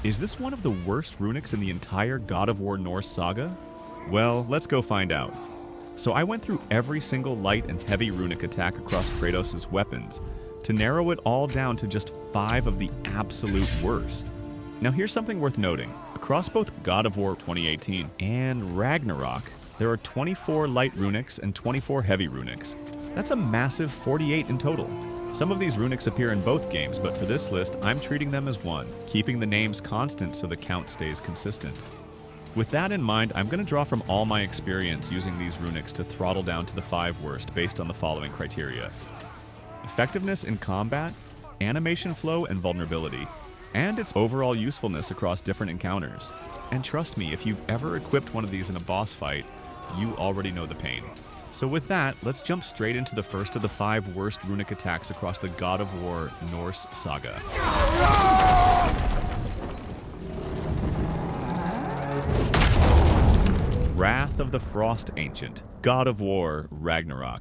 Is this one of the worst runics in the entire God of War Norse Saga? Well, let's go find out. So I went through every single light and heavy runic attack across Kratos' weapons to narrow it all down to just 5 of the absolute worst. Now here's something worth noting. Across both God of War 2018 and Ragnarok, there are 24 light runics and 24 heavy runics. That's a massive 48 in total. Some of these runics appear in both games, but for this list, I'm treating them as one, keeping the names constant so the count stays consistent. With that in mind, I'm going to draw from all my experience using these runics to throttle down to the 5 worst based on the following criteria: effectiveness in combat, animation flow and vulnerability, and its overall usefulness across different encounters. And trust me, if you've ever equipped one of these in a boss fight, you already know the pain. So with that, let's jump straight into the first of the 5 worst runic attacks across the God of War Norse Saga. Wrath of the Frost Ancient, God of War Ragnarok.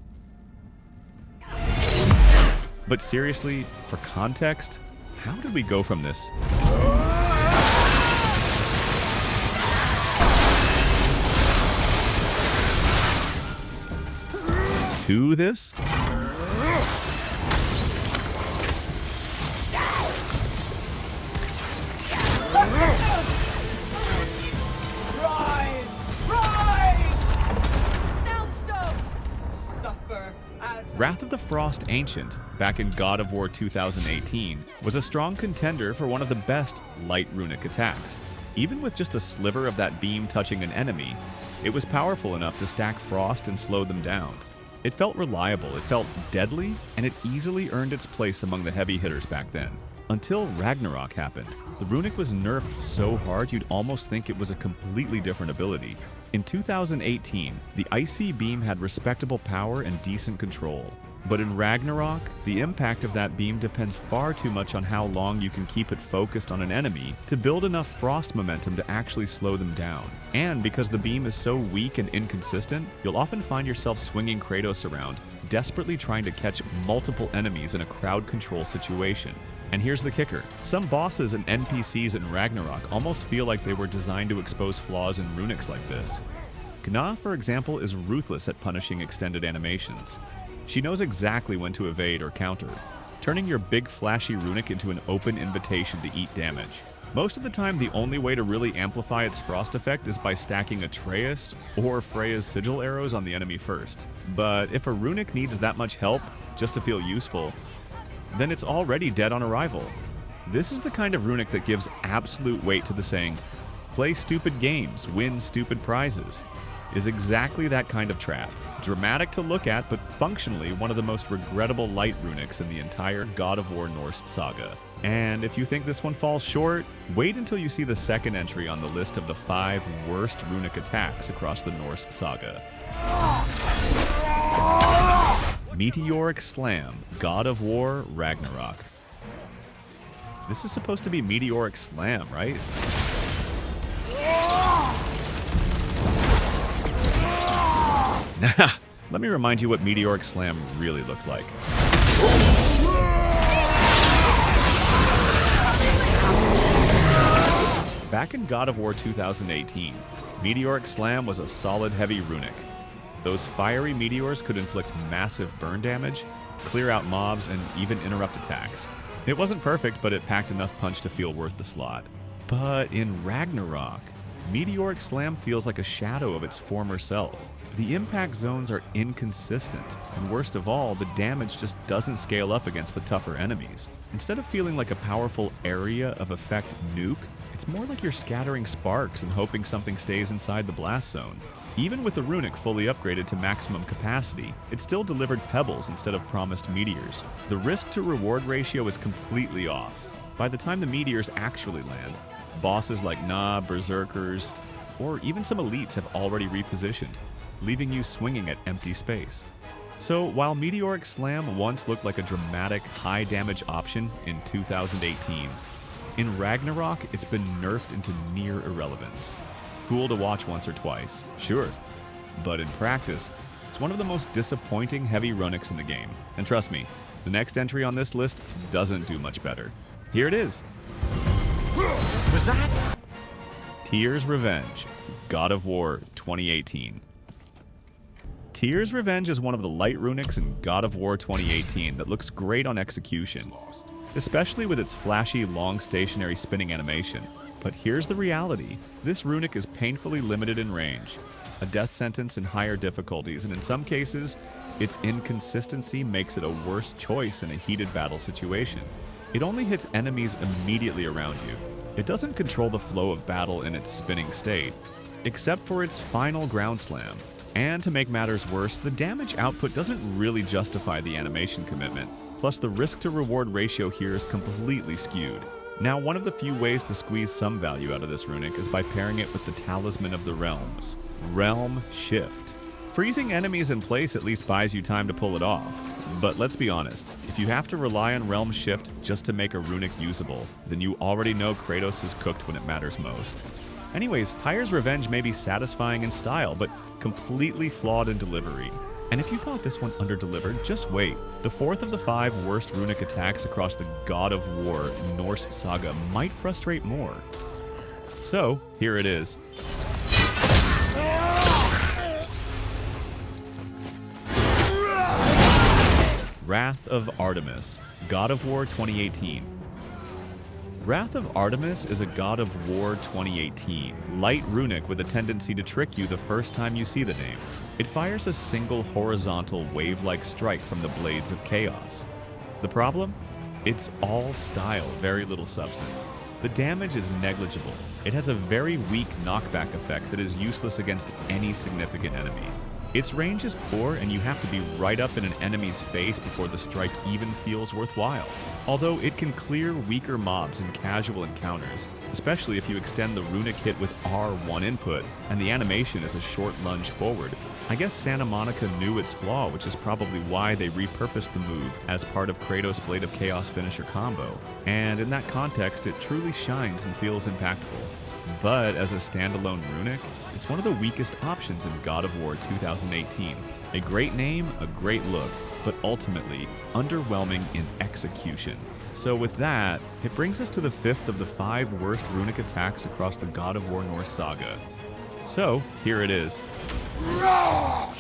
But seriously, for context, how did we go from this to this? Wrath of the Frost Ancient, back in God of War 2018, was a strong contender for one of the best light runic attacks. Even with just a sliver of that beam touching an enemy, it was powerful enough to stack frost and slow them down. It felt reliable, it felt deadly, and it easily earned its place among the heavy hitters back then. Until Ragnarok happened. The runic was nerfed so hard you'd almost think it was a completely different ability. In 2018, the Icy Beam had respectable power and decent control. But in Ragnarok, the impact of that beam depends far too much on how long you can keep it focused on an enemy to build enough frost momentum to actually slow them down. And because the beam is so weak and inconsistent, you'll often find yourself swinging Kratos around, desperately trying to catch multiple enemies in a crowd control situation. And here's the kicker. Some bosses and NPCs in Ragnarok almost feel like they were designed to expose flaws in runics like this. Gna, for example, is ruthless at punishing extended animations. She knows exactly when to evade or counter, turning your big flashy runic into an open invitation to eat damage. Most of the time, the only way to really amplify its frost effect is by stacking Atreus or Freya's sigil arrows on the enemy first. But if a runic needs that much help just to feel useful, then it's already dead on arrival. This is the kind of runic that gives absolute weight to the saying, "Play stupid games, win stupid prizes," is exactly that kind of trap. Dramatic to look at, but functionally one of the most regrettable light runics in the entire God of War Norse Saga. And if you think this one falls short, wait until you see the second entry on the list of the 5 worst runic attacks across the Norse Saga. Meteoric Slam, God of War Ragnarok. This is supposed to be Meteoric Slam, right? Let me remind you what Meteoric Slam really looked like. Back in God of War 2018, Meteoric Slam was a solid heavy runic. Those fiery meteors could inflict massive burn damage, clear out mobs, and even interrupt attacks. It wasn't perfect, but it packed enough punch to feel worth the slot. But in Ragnarok, Meteoric Slam feels like a shadow of its former self. The impact zones are inconsistent, and worst of all, the damage just doesn't scale up against the tougher enemies. Instead of feeling like a powerful area of effect nuke, it's more like you're scattering sparks and hoping something stays inside the blast zone. Even with the runic fully upgraded to maximum capacity, it still delivered pebbles instead of promised meteors. The risk to reward ratio is completely off. By the time the meteors actually land, bosses like Gna, Berserkers, or even some elites have already repositioned, leaving you swinging at empty space. So while Meteoric Slam once looked like a dramatic high damage option in 2018, in Ragnarok it's been nerfed into near irrelevance. Cool to watch once or twice, sure, but in practice, it's one of the most disappointing heavy runics in the game. And trust me, the next entry on this list doesn't do much better. Here it is. was that? Tyr's Revenge, God of War 2018. Tyr's Revenge is one of the light runics in God of War 2018 that looks great on execution, especially with its flashy, long stationary spinning animation. But here's the reality. This runic is painfully limited in range, a death sentence in higher difficulties, and in some cases, its inconsistency makes it a worse choice in a heated battle situation. It only hits enemies immediately around you. It doesn't control the flow of battle in its spinning state, except for its final ground slam. And to make matters worse, the damage output doesn't really justify the animation commitment. Plus, the risk-to-reward ratio here is completely skewed. Now, one of the few ways to squeeze some value out of this runic is by pairing it with the Talisman of the Realms, Realm Shift. Freezing enemies in place at least buys you time to pull it off. But let's be honest, if you have to rely on Realm Shift just to make a runic usable, then you already know Kratos is cooked when it matters most. Anyways, Tyr's Revenge may be satisfying in style, but completely flawed in delivery. And if you thought this one underdelivered, just wait. The fourth of the 5 worst runic attacks across the God of War Norse Saga might frustrate more. So, here it is. Wrath of Artemis, God of War 2018. Wrath of Artemis is a God of War 2018 light runic with a tendency to trick you the first time you see the name. It fires a single horizontal wave-like strike from the blades of chaos. The problem? It's all style, very little substance. The damage is negligible. It has a very weak knockback effect that is useless against any significant enemy. Its range is poor, and you have to be right up in an enemy's face before the strike even feels worthwhile. Although it can clear weaker mobs in casual encounters, especially if you extend the runic hit with R1 input, and the animation is a short lunge forward. I guess Santa Monica knew its flaw, which is probably why they repurposed the move as part of Kratos' Blade of Chaos finisher combo, and in that context it truly shines and feels impactful. But as a standalone runic, it's one of the weakest options in God of War 2018. A great name, a great look, but ultimately underwhelming in execution. So with that, it brings us to the 5th of the 5 worst runic attacks across the God of War Norse Saga. So, here it is. Our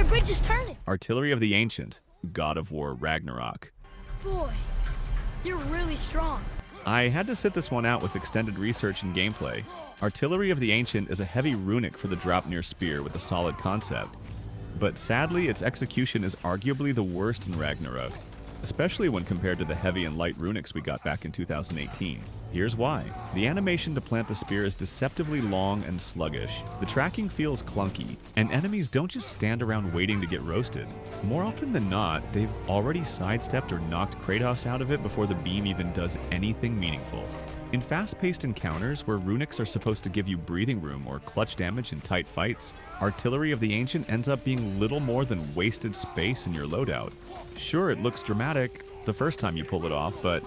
bridge is turning. Artillery of the Ancient, God of War Ragnarok. Boy, you're really strong. I had to sit this one out with extended research and gameplay. Artillery of the Ancient is a heavy runic for the Draupnir spear with a solid concept. But sadly, its execution is arguably the worst in Ragnarok, especially when compared to the heavy and light runics we got back in 2018. Here's why. The animation to plant the spear is deceptively long and sluggish. The tracking feels clunky, and enemies don't just stand around waiting to get roasted. More often than not, they've already sidestepped or knocked Kratos out of it before the beam even does anything meaningful. In fast-paced encounters where runics are supposed to give you breathing room or clutch damage in tight fights, Artillery of the Ancient ends up being little more than wasted space in your loadout. Sure, it looks dramatic the first time you pull it off, but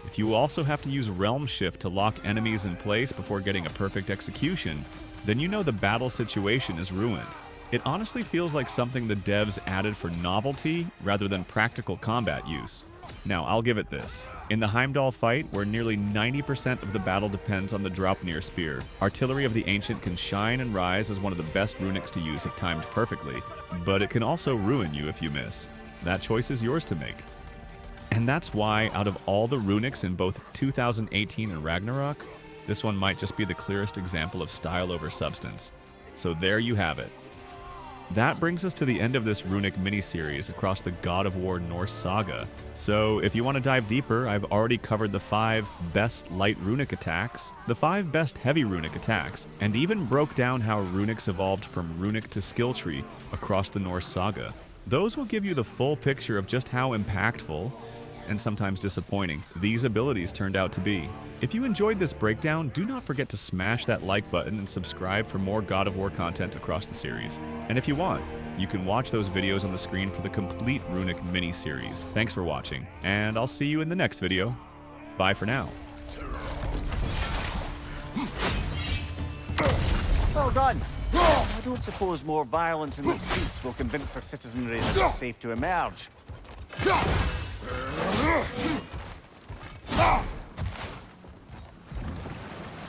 if you also have to use Realm Shift to lock enemies in place before getting a perfect execution, then you know the battle situation is ruined. It honestly feels like something the devs added for novelty rather than practical combat use. Now, I'll give it this. In the Heimdall fight, where nearly 90% of the battle depends on the Draupnir spear, Artillery of the Ancient can shine and rise as one of the best runics to use if timed perfectly, but it can also ruin you if you miss. That choice is yours to make. And that's why, out of all the runics in both 2018 and Ragnarok, this one might just be the clearest example of style over substance. So there you have it. That brings us to the end of this Runic Mini-Series across the God of War Norse Saga. So if you want to dive deeper, I've already covered the 5 best light runic attacks, the 5 best heavy runic attacks, and even broke down how runics evolved from runic to skill tree across the Norse Saga. Those will give you the full picture of just how impactful, and sometimes disappointing, these abilities turned out to be. If you enjoyed this breakdown, do not forget to smash that like button and subscribe for more God of War content across the series. And if you want, you can watch those videos on the screen for the complete Runic Mini-Series. Thanks for watching, and I'll see you in the next video. Bye for now. Well done. I don't suppose more violence in the streets will convince the citizenry that it's safe to emerge.